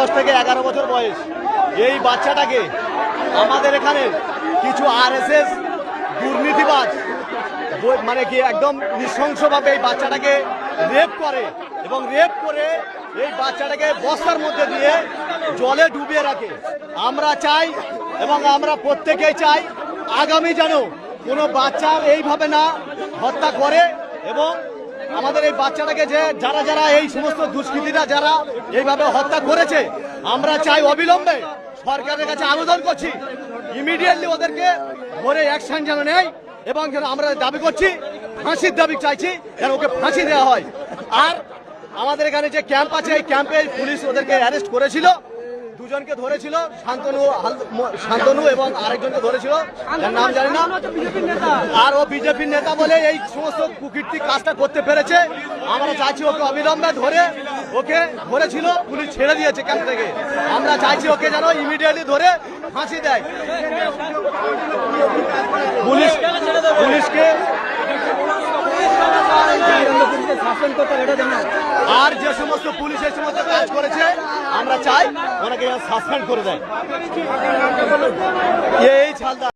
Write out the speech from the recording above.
10 থেকে 11 বছর বয়স। এই বাচ্চাটাকে আমাদের এখানে কিছু আরএসএস দুর্নীতিবাজ মানে কি একদম নৃশংসভাবে এই বাচ্চাটাকে রেপ করে এবং রেপ করে এই বাচ্চাটাকে বস্তার মধ্যে দিয়ে জলে ডুবিয়ে রাখে। আমরা চাই এবং আমরা প্রত্যেকেই চাই আগামী যেন কোনো বাচ্চার এইভাবে না হত্যা করে এবং আমাদের এই বাচ্চাটাকে যে যারা যারা এই সমস্ত দুষ্কৃতীরা যারা এইভাবে হত্যা করেছে আমরা চাই অবিলম্বে সরকারের কাছে আবেদন করছি ইমিডিয়েটলি ওদেরকে ধরে অ্যাকশন যেন নেয় এবং যেন আমরা দাবি করছি ফাঁসির দাবি চাইছি যেন ওকে ফাঁসি দেওয়া হয়। আর আমাদের এখানে যে ক্যাম্প আছে এই ক্যাম্পে পুলিশ ওদেরকে অ্যারেস্ট করেছিল, দুজনকে ধরেছিল, শান্তনু এবং আরেকজনকে ধরেছিল, তার নাম জানি না। আর ও বিজেপির নেতা বলে এই সমস্ত কুকীর্তি কাজটা করতে পেরেছে। আমরা চাইছি ওকে অবিলম্বে ধরে, ওকে ধরেছিল পুলিশ ছেড়ে দিয়েছে ক্যাম্প থেকে, আমরা চাইছি ওকে যেন ইমিডিয়েটলি ধরে ফাঁসি দেয়। পুলিশকে আর যে সমস্ত পুলিশ এই সমস্ত কাজ করেছে আমরা চাই ওনাকে সাসপেন্ড করে দেয়। এই ছালদা